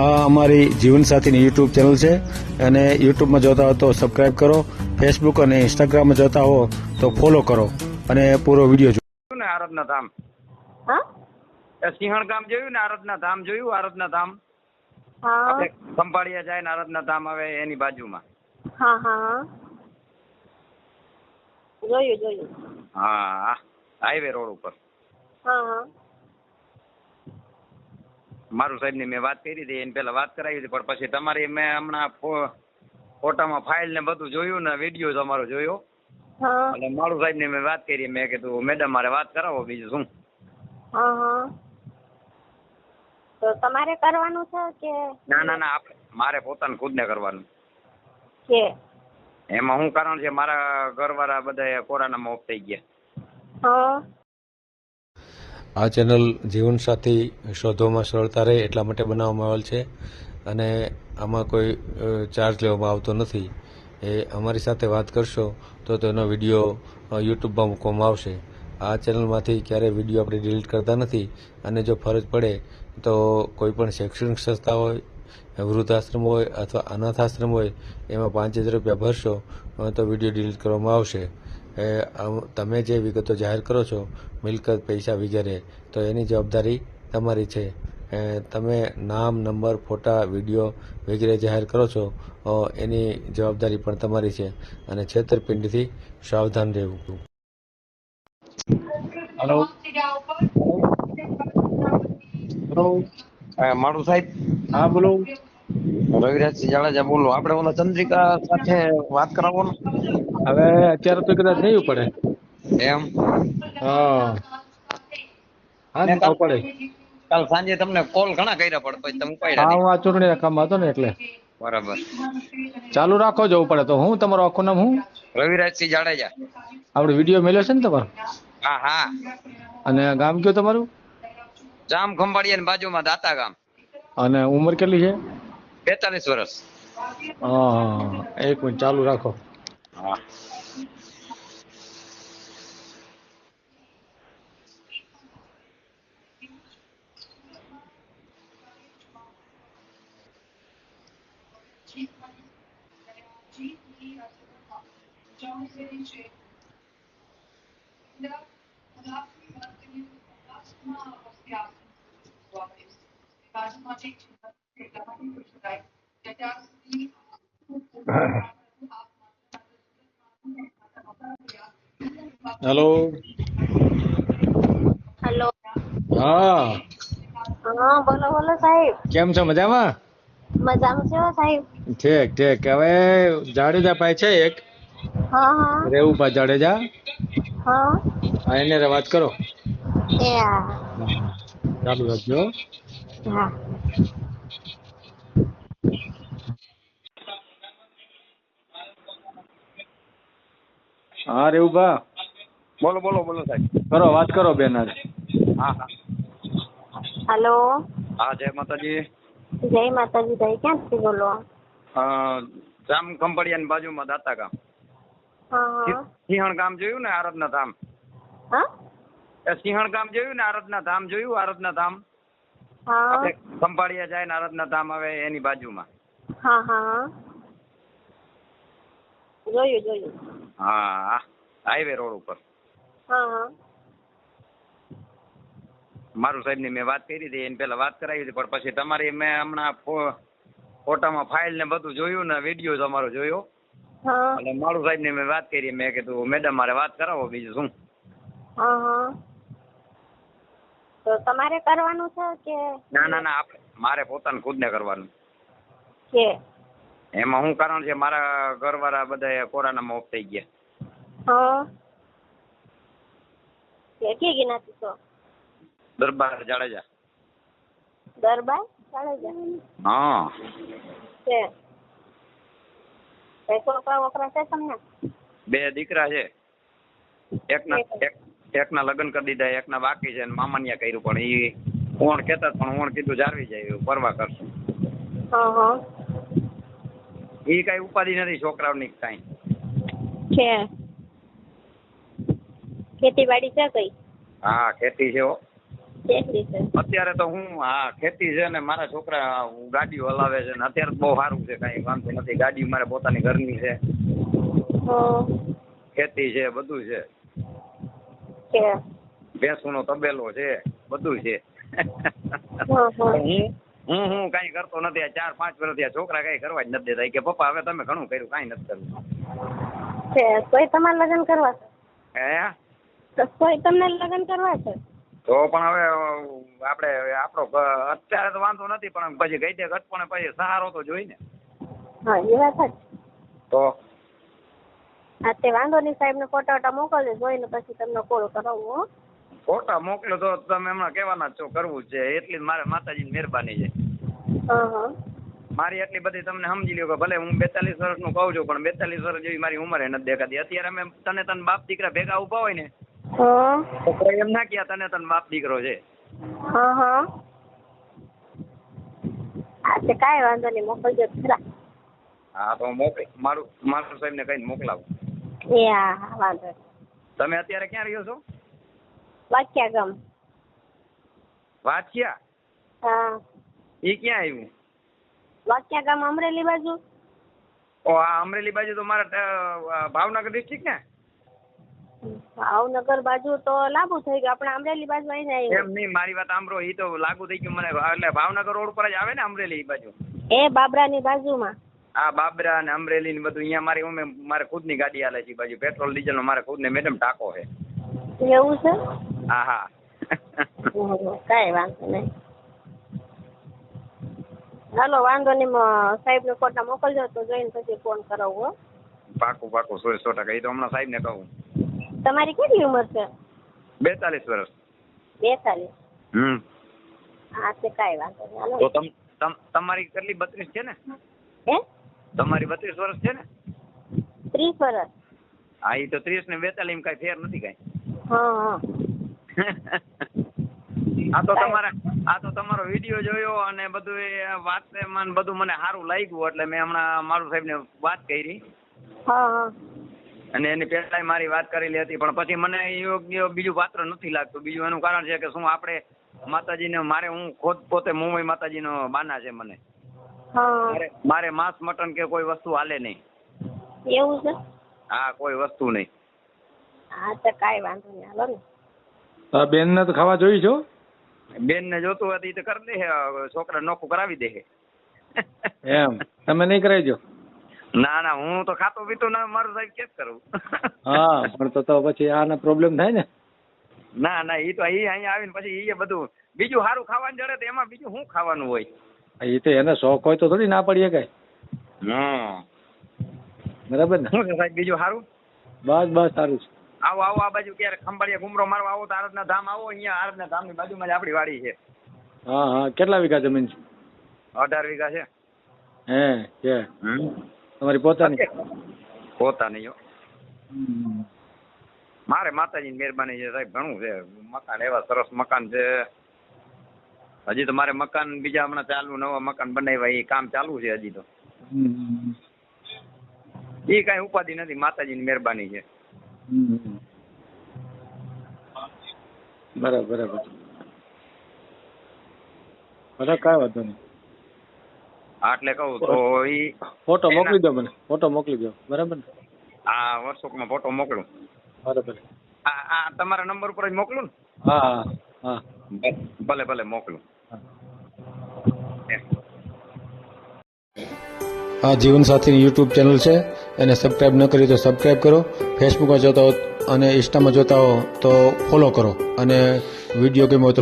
આ અમારી જીવનસાથીની YouTube channel છે અને યુટ્યુબમાં જોતા હો તો સબસ્ક્રાઇબ કરો, ફેસબુક અને ઇન્સ્ટાગ્રામમાં જોતા હો તો ફોલો કરો અને પૂરો વિડીયો જુઓ. ને આરાધના ધામ હા સિંહણ ગામ જોયું ને આરાધના ધામ જોયું? આરાધના ધામ હા આપણે ખંભાળિયા જાય ને આરાધના ધામ આવે એની બાજુમાં. હા હા જોયું. હા, હાઈવે રોડ ઉપર. હા હા મારું સાહેબની મેં વાત કરી હતી, એની પહેલા વાત કરાવી હતી, પણ પછી તમારી મેં હમણાં ફોટામાં ફાઇલ ને બધું જોયું ને વિડીયો તમારો જોયો હા એટલે મારું સાહેબની મેં વાત કરી. મેં કીધું મેડમ મારે વાત કરાવો, બીજું શું. હા હા તો તમારે કરવાનું છે કે ના આપણે મારે પોતાને ખુદને કરવાનું. કે એમાં શું કારણ છે, મારા ઘરવાળા બધા કોરોનામાં ઓફ થઈ ગયા. હા આ ચેનલ જીવનસાથી શોધવામાં સરળતા રહે એટલા માટે બનાવવામાં આવેલ છે અને આમાં કોઈ ચાર્જ લેવામાં આવતો નથી. એ અમારી સાથે વાત કરશો તો તેનો વિડીયો યુટ્યુબમાં મૂકવામાં આવશે. આ ચેનલમાંથી ક્યારેય વિડીયો આપણે ડિલીટ કરતા નથી અને જો ફરજ પડે તો કોઈ પણ શૈક્ષણિક સંસ્થા હોય, વૃદ્ધાશ્રમ હોય અથવા અનાથાશ્રમ હોય એમાં 5000 રૂપિયા ભરશો તો વિડીયો ડિલીટ કરવામાં આવશે. તમે જે વિગતો જાહેર કરો છો, મિલકત, પૈસા વગેરે, તો એની જવાબદારી તમારી છે. તમે નામ, નંબર, ફોટા, વિડીયો વગેરે જાહેર કરો છો એની જવાબદારી પણ તમારી છે અને છેતરપિંડીથી સાવધાન રહેવું. હેલો હેલો મારું સાહેબ હા બોલો. રવિરાજસિંહ જાડેજા બોલો. આપણે ઓલા ચંદ્રિકા સાથે વાત કરાવો ને. હવે અત્યારે તો કદાચ નહીં પડે. એમ હા હા મેં ના પડે. કાલ સાંજે તમને કોલ ઘણા કર્યા, પણ પછી તમે ઉપાડ્યા હા નહીં. હું આ ચૂંટણીના કામમાં હતો ને એટલે. બરાબર. ચાલુ રાખો, જવું પડે તો. હું તમારું આખું નામ હું? રવિરાજસિંહ જાડેજા. આપણે વિડીયો મેલ્યો છે ને તમારો? હા અને ગામ કયો તમારું? જામ ખંભાળિયાની બાજુમાં દાતા ગામ. અને ઉંમર કેટલી છે? 45 વર્ષ. હા એક મિનિટ ચાલુ રાખો. હા હેલો હેલો. હા હા બોલો સાહેબ. કેમ છો? મજામાં? મજામાં છે હો સાહેબ. ઠીક. હવે જાડેજા ભાઈ છે એક, હા હા રેવુભાઈ જાડેજા, હા હા એને વાત કરો. એ ચાલુ રાખજો. હા હા રેવુભા બોલો સાહેબ. કરો, વાત કરો બેન હારે. હા હેલો. જય માતાજી. જય માતાજી ભાઈ, ક્યાંથી બોલો? જામ ખંભાળિયાની બાજુમાં દાતા ગામ. હા હા સિંહણ ગામ જોયું ને આરાધના ધામ? હા સિંહણ ગામ જોયું ને આરાધના ધામ જોયું? આરાધના ધામ હા આપણે ખંભાળિયા જાય ને આરાધના ધામ આવે એની બાજુમાં. હા હા જોયું. હા, હાઈવે રોડ ઉપર. હા હા મારું સાહેબની મેં વાત કરી હતી, એની પહેલા વાત કરાવી હતી, પણ પછી તમારી મેં હમણાં ફોટામાં ફાઇલ ને બધું જોયું ને વિડીયો તમારો જોયો હા એટલે મારું સાહેબની મેં વાત કરી. મેં કીધું મેડમ મારે વાત કરાવો, બીજું શું. હા હા તો તમારે કરવાનું છે કે ના આપણે મારે પોતાને ખુદને કરવાનું. કે એમાં શું કારણ છે, મારા ઘરવાળા બધા કોરોનામાં ઓફ થઈ ગયા. હા કે ગિનાતી તો દરબાર જાડેજા. દરબાર જાડેજા. હા છે કઈ છોકરા વોકરા છે તમને? 2 દીકરા છે. એકના લગ્ન કરી દીધા, એકના બાકી છે, અને મામાનિયા કર્યું, પણ એ કોણ કહેતા, પણ હું કીધું જાળવી જાય પરવા કરશું. હા હા એ કઈ ઉપાધિ નથી છોકરાઓની કઈ. છે ખેતીવાડી છે કઈ? હા ખેતી છે હો. ખેતી છે. અત્યારે તો હું હા ખેતી છે ને મારા છોકરા ગાડીઓ હલાવે છે ને અત્યારે બહુ સારું છે, કાંઈ વાંધો નથી. ગાડી મારે પોતાની ઘરની છે, હં. ખેતી છે, બધું છે, છે. ભેંસુનો તબેલો છે, બધું છે. હં. હું કાંઈ કરતો નથી. આ 4-5 વર્ષથી આ છોકરા કાંઈ કરવા જ નથી દેતા. કે પપ્પા હવે તમે ઘણું કર્યું, કાંઈ નથી કરવું. છે. તોય તમારે લગ્ન કરવા છે? હે તો તોય તમને લગ્ન કરવા છે? તો પણ હવે આપણે આપણો અત્યારે તો વાંધો નથી, પણ પછી ગઈ દે ઘટપણે પછી સહારો તો જોઈ ને. હા એ વાત જ. તો હા તે વાંધો નહીં, સાહેબને ફોટા મોકલજો, જોઈને પછી તમને કોલ કરાવું. હો. ફોટા મોકલો તો તમે હમણાં કહેવાના જ છો, કરવું જ છે. એટલી જ મારે માતાજીની મહેરબાની છે. હં. મારી એટલી બધી તમને સમજી લ્યો કે ભલે હું 42 વર્ષનું કહું છું, પણ 42 વર્ષ જેવી મારી ઉંમરે નથી દેખાતી. અત્યારે અમે તને બાપ દીકરા ભેગા ઉભા હોય ને હં. તો કોઈ એમ ના કહે તને બાપ દીકરો છે. હં. હા તે કાંઈ વાંધો નહીં, મોકલજો ખરા. હા તો મોકલી મારું સાહેબને કહીને મોકલાવું. એ હા વાંધો નહીં. તમે અત્યારે ક્યાં રહ્યો છો? વાક્યા ગામ. વાંચ્યા? હા. એ ક્યાં આવ્યું? વાક્યા ગામ અમરેલી બાજુ. ઓ આ અમરેલી બાજુ તો મારા ભાવનગર ડિસ્ટ્રિક્ટ ને? ભાવનગર બાજુ તો લાગુ થઈ ગયું, આપણે અમરેલી બાજુ આવીને આવ્યું. એમ નહીં, મારી વાત સાંભળો. એ તો લાગુ થઈ ગયું મને, એટલે ભાવનગર રોડ પર જ આવે ને અમરેલી એ બાજુ? એ બાબરાની બાજુમાં. આ બાબરા ને અમરેલી ને બધું અહીંયા મારે ખુદની ગાડી હાલે છે એ બાજુ. પેટ્રોલ ડીઝલ નો મારે ખુદને મેડમ ટાંકો છે. એવું છે? હા હા. કાંઈ વાંધો નહીં. હાલો વાંધો નહીં, સાહેબને ફોટા મોકલજો તો જોઈને પછી ફોન કરાવું. હો. પાકું 100%. એ તો હમણાં સાહેબ ને કહું. તમારી કેટલી ઉંમર છે? 42 વર્ષ. 42. હા તે કાંઈ વાંધો નહીં. હાલો. તો તમારી કેટલી 32 છે ને? હે? તમારી 32 વર્ષ છે ને? 30 વર્ષ. હા એ તો 30 ને 42 એમ કઈ ફેર નથી કઈ. હા. આ તો તમારો વિડીયો જોયો અને બધું એ વાત બધું મને સારું લાગ્યું, એટલે મેં હમણાં મારું સાહેબને વાત કરી. હા. અને એની પહેલા મારી વાત કરેલી હતી, પણ પછી મને યોગ્ય બીજું પાત્ર નથી લાગતું. બીજું એનું કારણ છે કે શું આપણે માતાજીને હું ખુદ પોતે મુંબઈ માતાજીનો બાના છે મને. હા. મારે માંસ મટન કે કોઈ વસ્તુ હાલે નહીં. એવું છે? હા કોઈ વસ્તુ નહીં. હા તો કાંઈ વાંધો નહીં. હાલો ને. બેન ને તો ખાવા જોઈ છો? બેન ને જોતું હોય તો કરી દે, છોકરા નોખું કરાવી દે. એમ તમે નહીં કરાવજો? ના હું તો ખાતો પીતો ના, મારું સાહેબ કેસ કરું. હા પણ તો પછી આના પ્રોબ્લેમ થાય ને. ના એ તો અહીંયા આવીને પછી એ બધું બીજું સારું ખાવાનું જડે તો એમાં બીજું શું ખાવાનું હોય? એ તો એને શોખ હોય તો થોડી ના પડીએ કઈ. બરાબર ને? શું છે સાહેબ બીજું સારું? બસ સારું છે. આવો આ બાજુ ક્યારે ખંભાળિયા ઘુમરો મારવા આવો તો આરતના ધામ આવો. અહીંયા આરતના ધામની બાજુમાં જ આપણી વાડી છે. હા કેટલા વીઘા જમીન છે? 18 વીઘા છે. હે છે તમારી પોતાની? પોતાની. મારે માતાજીની મહેરબાની છે સાહેબ, ઘણું છે. મકાન એવા સરસ મકાન છે. હજી તો મારે મકાન બીજા હમણાં ચાલુ નવા મકાન બનાવ્યા, એ કામ ચાલુ છે હજી તો. એ કઈ ઉપાધિ નથી, માતાજીની મહેરબાની છે. બરાબર કાંઈ વાંધો નહીં. એટલે કહું તો ઈ ફોટો મોકલી દો મને, ફોટો મોકલી દો. બરાબર ને? હા વોટ્સઅપમાં ફોટો મોકલું. બરાબર. આ તમારા નંબર ઉપર જ મોકલું ને? હા ભલે મોકલું. આ જીવનસાથીની યુટ્યુબ ચેનલ છે, એને સબસ્ક્રાઈબ ન કરી તો સબસ્ક્રાઈબ કરો. ફેસબુકમાં જોતા હો અને ઇન્સ્ટામાં જોતા હો તો ફોલો કરો, અને વિડીયો ગમ્યો હોય તો